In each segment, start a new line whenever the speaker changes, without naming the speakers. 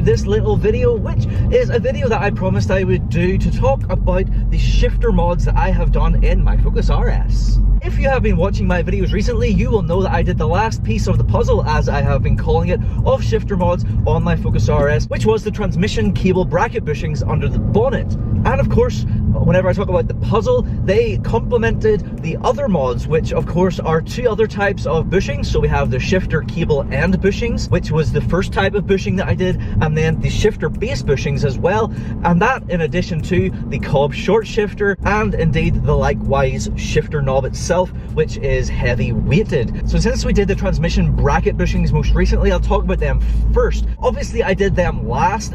this little video, which is a video that I promised I would do to talk about the shifter mods that I have done in my Focus RS. If you have been watching my videos recently, you will know that I did the last piece of the puzzle, as I have been calling it, of shifter mods on my Focus RS, which was the transmission cable bracket bushings under the bonnet. And of course, whenever I talk about the puzzle, they complemented the other mods, which of course are two other types of bushings. So we have the shifter cable end bushings, which was the first type of bushing that I did, and then the shifter base bushings as well, and that in addition to the COBB short shifter, and indeed the likewise shifter knob itself, which is heavy weighted. So since we did the transmission bracket bushings most recently, I'll talk about them first. Obviously I did them last.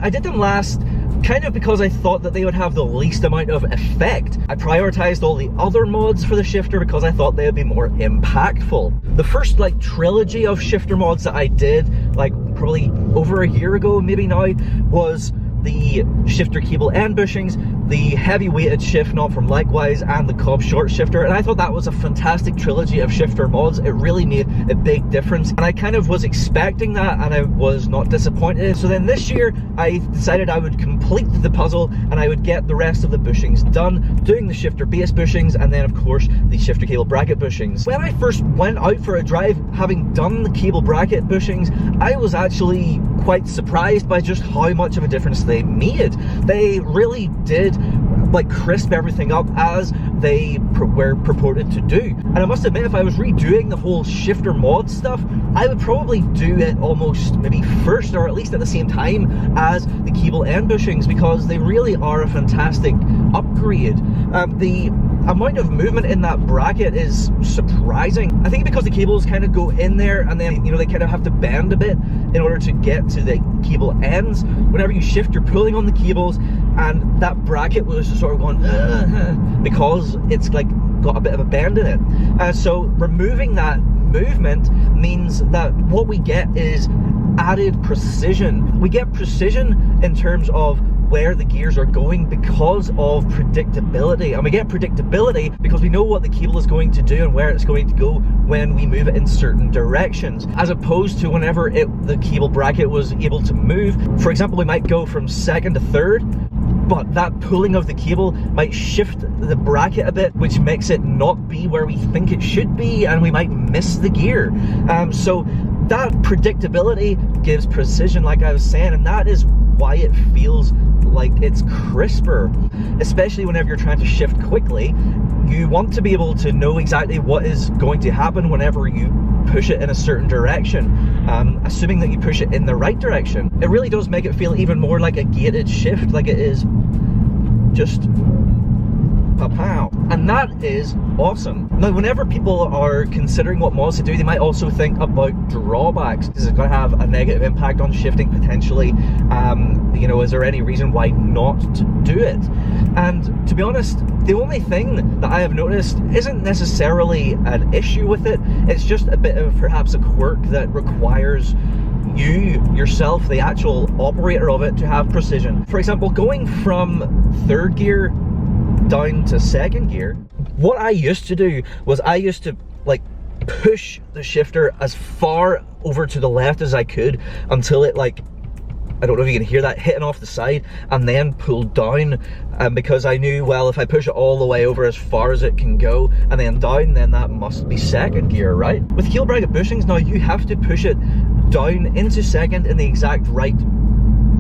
Kind of because I thought that they would have the least amount of effect. I prioritized all the other mods for the shifter because I thought they would be more impactful. The first like trilogy of shifter mods that I did, like probably over a year ago maybe now, was the shifter cable end bushings, the heavy weighted shift knob from Likewise, and the COBB short shifter. And I thought that was a fantastic trilogy of shifter mods. It really made a big difference, and I kind of was expecting that, and I was not disappointed. So then this year I decided I would complete the puzzle and I would get the rest of the bushings done, doing the shifter base bushings and then of course the shifter cable bracket bushings. When I first went out for a drive, having done the cable bracket bushings, I was actually quite surprised by just how much of a difference they made. They really did like crisp everything up as they were purported to do. And I must admit, if I was redoing the whole shifter mod stuff, I would probably do it almost maybe first, or at least at the same time as the cable end bushings, because they really are a fantastic upgrade. The amount of movement in that bracket is surprising. I think because the cables kind of go in there and then, you know, they kind of have to bend a bit in order to get to the cable ends. Whenever you shift, you're pulling on the cables, and that bracket was sort of going because it's like got a bit of a bend in it. So removing that movement means that what we get is added precision. We get precision in terms of where the gears are going because of predictability, and we get predictability because we know what the cable is going to do and where it's going to go when we move it in certain directions, as opposed to whenever the cable bracket was able to move. For example, we might go from second to third, but that pulling of the cable might shift the bracket a bit, which makes it not be where we think it should be, and we might miss the gear. So that predictability gives precision, like I was saying, and that is why it feels like it's crisper, especially whenever you're trying to shift quickly. You want to be able to know exactly what is going to happen whenever you push it in a certain direction, assuming that you push it in the right direction. It really does make it feel even more like a gated shift, like it is just pow, and that is awesome. Now, whenever people are considering what mods to do, they might also think about drawbacks. Is it going to have a negative impact on shifting potentially? You know, is there any reason why not to do it? And to be honest, the only thing that I have noticed isn't necessarily an issue with it. It's just a bit of perhaps a quirk that requires you yourself, the actual operator of it, to have precision. For example, going from third gear down to second gear, what I used to do was I used to like push the shifter as far over to the left as I could until it, like, I don't know if you can hear that hitting off the side, and then pull down, because I knew, well, if I push it all the way over as far as it can go and then down, then that must be second gear, right? With cable bracket bushings now, you have to push it down into second in the exact right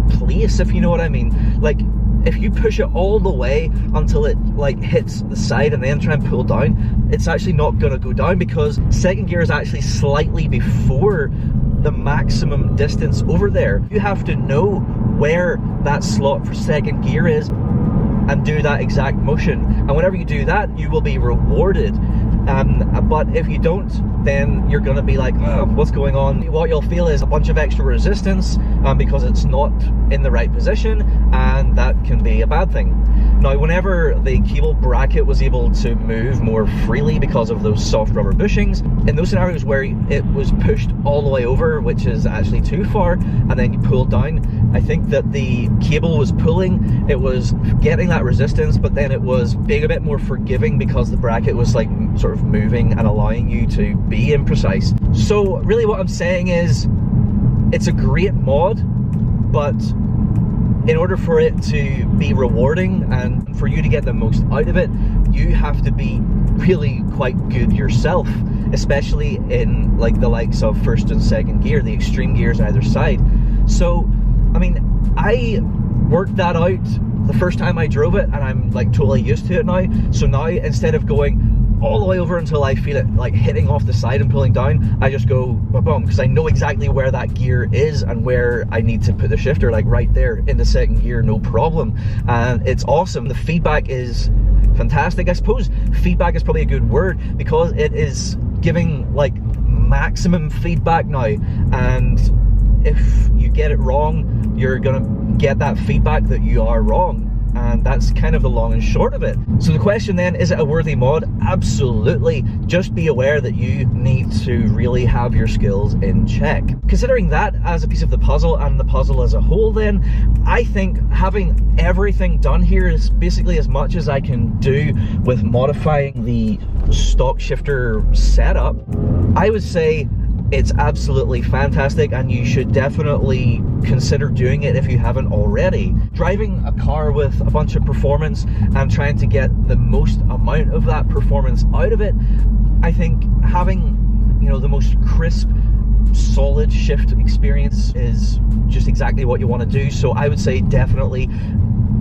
place, if you know what I mean. Like, if you push it all the way until it like hits the side and then try and pull down, it's actually not gonna go down, because second gear is actually slightly before the maximum distance over there. You have to know where that slot for second gear is and do that exact motion, and whenever you do that, you will be rewarded. But if you don't, then you're gonna be like, oh, what's going on? What you'll feel is a bunch of extra resistance because it's not in the right position, and that can be a bad thing. Now, whenever the cable bracket was able to move more freely because of those soft rubber bushings, in those scenarios where it was pushed all the way over, which is actually too far, and then you pull down, I think that the cable was pulling, it was getting that resistance, but then it was being a bit more forgiving because the bracket was like sort of moving and allowing you to be imprecise. So really what I'm saying is, it's a great mod, but in order for it to be rewarding and for you to get the most out of it, you have to be really quite good yourself, especially in like the likes of first and second gear, the extreme gears either side. So I mean, I worked that out the first time I drove it, and I'm like totally used to it now. So now, instead of going all the way over until I feel it like hitting off the side and pulling down, I just go boom, because I know exactly where that gear is and where I need to put the shifter, like right there in the second gear, no problem. And it's awesome. The feedback is fantastic. I suppose feedback is probably a good word, because it is giving like maximum feedback now, and if you get it wrong, you're gonna get that feedback that you are wrong. And that's kind of the long and short of it. So the question then, is it a worthy mod? Absolutely. Just be aware that you need to really have your skills in check. Considering that as a piece of the puzzle and the puzzle as a whole, then I think having everything done here is basically as much as I can do with modifying the stock shifter setup. I would say it's absolutely fantastic, and you should definitely consider doing it if you haven't already. Driving a car with a bunch of performance and trying to get the most amount of that performance out of it, I think having, you know, the most crisp, solid shift experience is just exactly what you want to do. So I would say definitely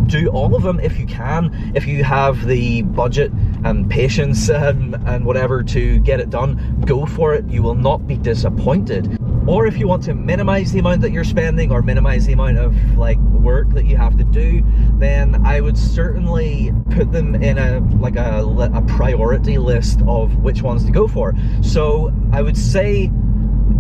do all of them if you can, if you have the budget and patience and whatever to get it done. Go for it, you will not be disappointed. Or if you want to minimize the amount that you're spending, or minimize the amount of like work that you have to do, then I would certainly put them in a priority list of which ones to go for. So I would say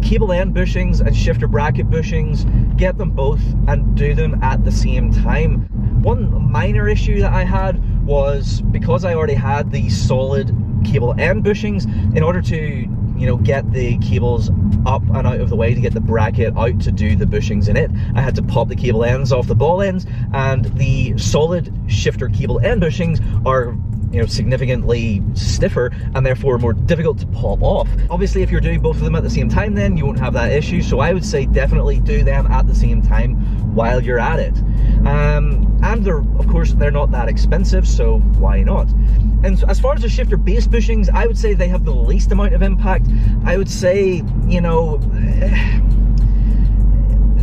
cable end bushings and shifter bracket bushings, get them both and do them at the same time. One minor issue that I had was, because I already had the solid cable end bushings, in order to, you know, get the cables up and out of the way to get the bracket out to do the bushings in it, I had to pop the cable ends off the ball ends, and the solid shifter cable end bushings are, you know, significantly stiffer and therefore more difficult to pop off. Obviously, if you're doing both of them at the same time, then you won't have that issue. So I would say definitely do them at the same time while you're at it. And they're, of course, they're not that expensive, so why not? And as far as the shifter base bushings, I would say they have the least amount of impact. I would say, you know,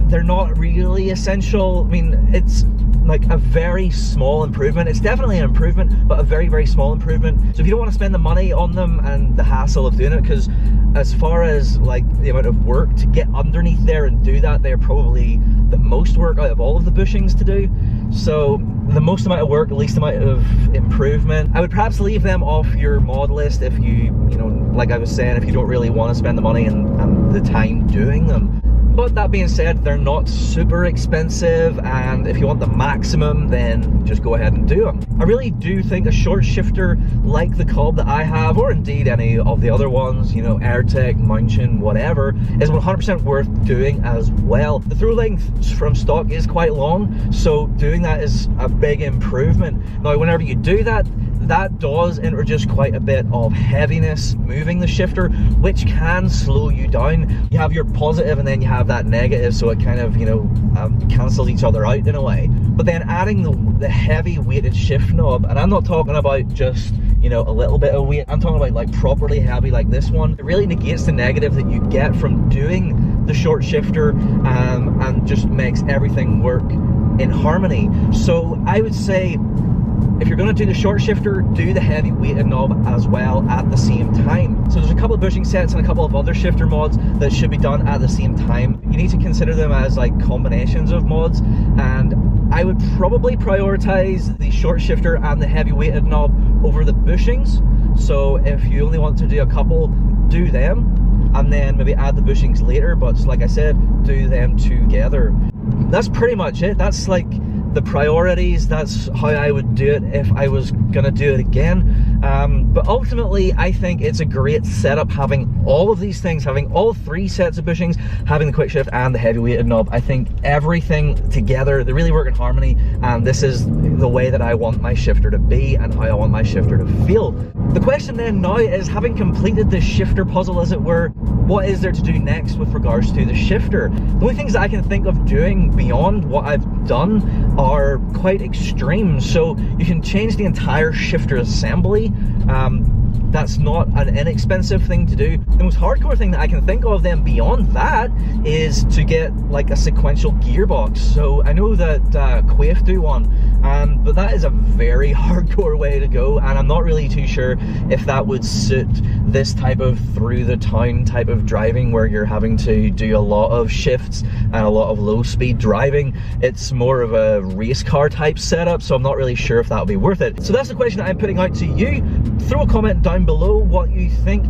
they're not really essential. I mean, it's like a very small improvement. It's definitely an improvement, but a very, very small improvement. So if you don't want to spend the money on them and the hassle of doing it, because as far as like the amount of work to get underneath there and do that, they're probably the most work out of all of the bushings to do. So the most amount of work, the least amount of improvement. I would perhaps leave them off your mod list if you know, like I was saying, if you don't really want to spend the money and the time doing them. But that being said, they're not super expensive, and if you want the maximum, then just go ahead and do them. I really do think a short shifter like the COBB that I have, or indeed any of the other ones, you know, AirTech, Mountain, whatever, is 100% worth doing as well. The through length from stock is quite long, so doing that is a big improvement. Now, whenever you do that, that does introduce quite a bit of heaviness moving the shifter, which can slow you down. You have your positive and then you have that negative, so it kind of, you know, cancels each other out in a way. But then adding the heavy weighted shift knob, and I'm not talking about just, you know, a little bit of weight, I'm talking about like properly heavy like this one. It really negates the negative that you get from doing the short shifter, and just makes everything work in harmony. So I would say, if you're going to do the short shifter, do the heavy weighted knob as well at the same time. So there's a couple of bushing sets and a couple of other shifter mods that should be done at the same time. You need to consider them as like combinations of mods, and I would probably prioritize the short shifter and the heavy weighted knob over the bushings. So if you only want to do a couple, do them, and then maybe add the bushings later, but like I said, do them together. That's pretty much it. That's like the priorities. That's how I would do it if I was gonna do it again. But ultimately, I think it's a great setup having all of these things, having all 3 sets of bushings, having the quick shift and the heavy weighted knob. I think everything together, they really work in harmony, and this is the way that I want my shifter to be and how I want my shifter to feel. The question then now is, having completed this shifter puzzle, as it were, what is there to do next with regards to the shifter? The only things that I can think of doing beyond what I've done are quite extreme. So you can change the entire shifter assembly. That's not an inexpensive thing to do. The most hardcore thing that I can think of then beyond that is to get like a sequential gearbox. So I know that Quaife do one, but that is a very hardcore way to go, and I'm not really too sure if that would suit this type of through the town type of driving where you're having to do a lot of shifts and a lot of low speed driving. It's more of a race car type setup, so I'm not really sure if that would be worth it. So that's the question that I'm putting out to you. Throw a comment down below what you think.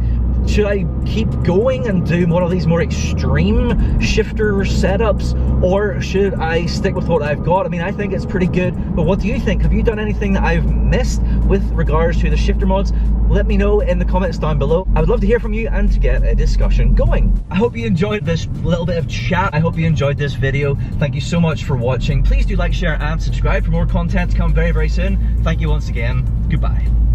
Should I keep going and do one of these more extreme shifter setups, or should I stick with what I've got? I mean, I think it's pretty good, but what do you think? Have you done anything that I've missed with regards to the shifter mods? Let me know in the comments down below. I would love to hear from you and to get a discussion going. I hope you enjoyed this little bit of chat. I hope you enjoyed this video. Thank you so much for watching. Please do like, share and subscribe for more content to come very, very soon. Thank you once again. Goodbye.